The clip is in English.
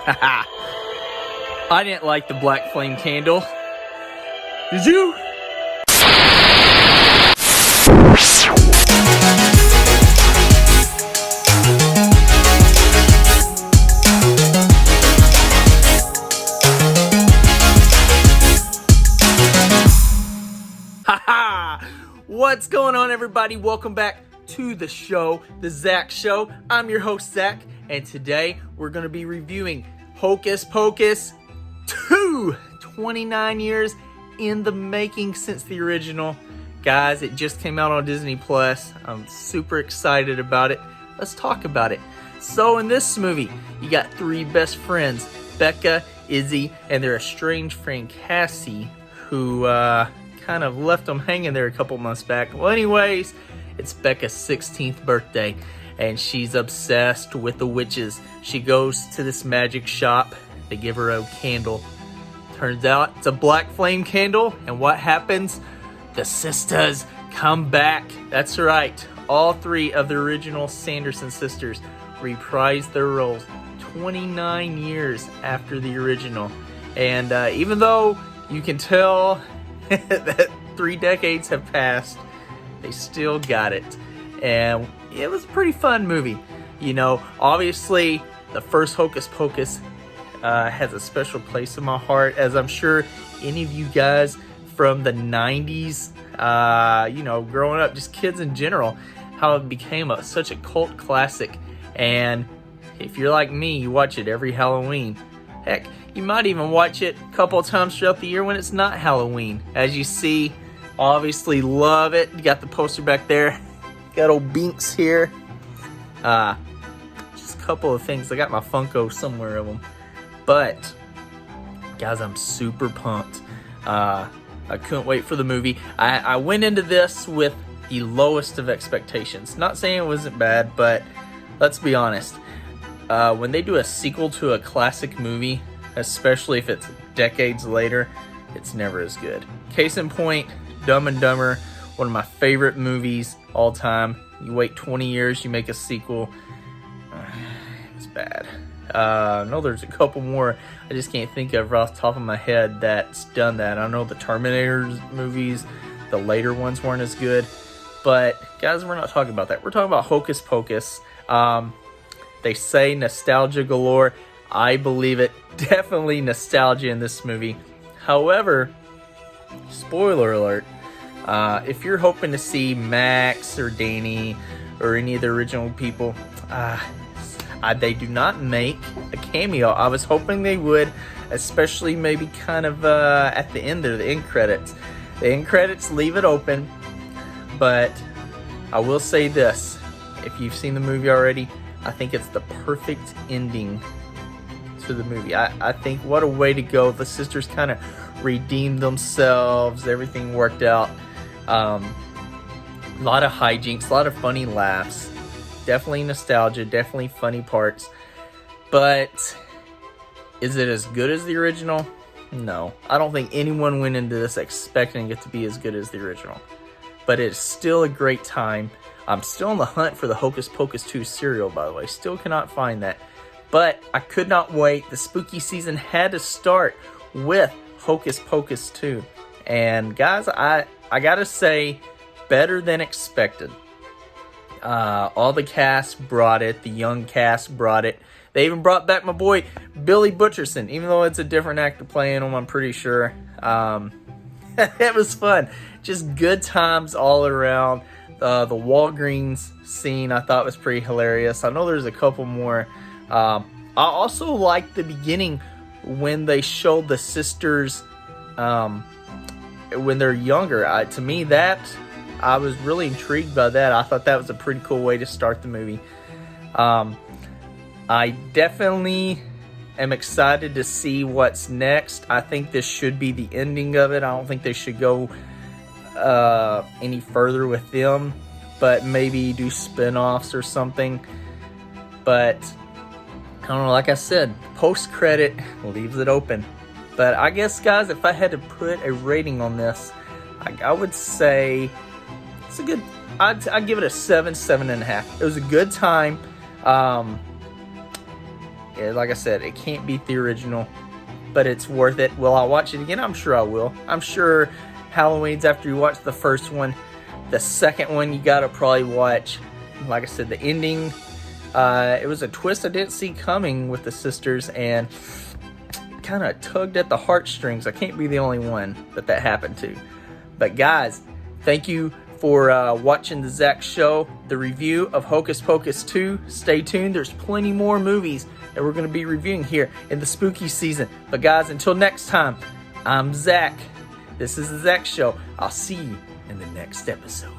I didn't like the black flame candle. Did you? What's going on, everybody? Welcome back to the show, The Zach Show. I'm your host, Zach, and today we're going to be reviewing Hocus Pocus 2. 29 years in the making since the original. Guys, it just came out on Disney Plus. I'm super excited about it. Let's talk about it. So in this movie, you got three best friends, Becca, Izzy, and their estranged friend Cassie, who kind of left them hanging there a couple months back. Well, anyways, it's Becca's 16th birthday, and she's obsessed with the witches. She goes to this magic shop. They give her a candle. Turns out it's a black flame candle, and what happens? The sisters come back. That's right. All three of the original Sanderson sisters reprise their roles 29 years after the original. And even though you can tell that 3 decades have passed, they still got it. And it was a pretty fun movie. You know, obviously the first Hocus Pocus has a special place in my heart, as I'm sure any of you guys from the 90s, you know, growing up, just kids in general, how it became such a cult classic. And if you're like me, you watch it every Halloween. Heck, you might even watch it a couple of times throughout the year when it's not Halloween. As you see, obviously love it. You got the poster back there. Got old Binks here. Just a couple of things. I got my Funko somewhere of them. But, guys, I'm super pumped. I couldn't wait for the movie. I went into this with the lowest of expectations. Not saying it wasn't bad, but let's be honest. When they do a sequel to a classic movie, especially if it's decades later, it's never as good. Case in point, Dumb and Dumber, one of my favorite movies all time. You wait 20 years, you make a sequel. It's bad. I know there's a couple more I just can't think of off the top of my head that's done that. I know the Terminator movies, the later ones weren't as good. But, guys, we're not talking about that. We're talking about Hocus Pocus. They say nostalgia galore. I believe it. Definitely nostalgia in this movie. However, spoiler alert, if you're hoping to see Max or Danny or any of the original people, they do not make a cameo. I was hoping they would, especially maybe kind of at the end there, the end credits. The end credits leave it open, but I will say this. If you've seen the movie already, I think it's the perfect ending to the movie. I think what a way to go. The sisters kind of redeemed themselves. Everything worked out. A lot of hijinks, a lot of funny laughs. Definitely nostalgia, definitely funny parts. But is it as good as the original? No. I don't think anyone went into this expecting it to be as good as the original. But it's still a great time. I'm still on the hunt for the Hocus Pocus 2 cereal, by the way. Still cannot find that. But I could not wait. The spooky season had to start with Hocus Pocus 2. And guys, I gotta say, better than expected. All the cast brought it. The young cast brought it. They even brought back my boy Billy Butcherson, even though it's a different actor playing him, I'm pretty sure. It was fun. Just good times all around. The Walgreens scene I thought was pretty hilarious. I know there's a couple more. I also liked the beginning when they showed the sisters when they're younger. To me, that I was really intrigued by that. I thought that was a pretty cool way to start the movie. I definitely am excited to see what's next. I think this should be the ending of it. I don't think they should go any further with them, but maybe do spin-offs or something. But I don't know, like I said, post-credit leaves it open. But I guess, guys, if I had to put a rating on this, I would say it's a good, I'd give it a 7, 7.5. It was a good time. like I said, it can't beat the original, but it's worth it. Will I watch it again? I'm sure I will. I'm sure Halloween's after you watch the first one. The second one you gotta probably watch. Like I said, the ending, it was a twist I didn't see coming with the sisters, and kind of tugged at the heartstrings. I can't be the only one that happened to. But guys, thank you for watching the Zach Show, the review of Hocus Pocus 2. Stay tuned. There's plenty more movies that we're going to be reviewing here in the spooky season. But guys, until next time, I'm Zach. This is the Zach Show. I'll see you in the next episode.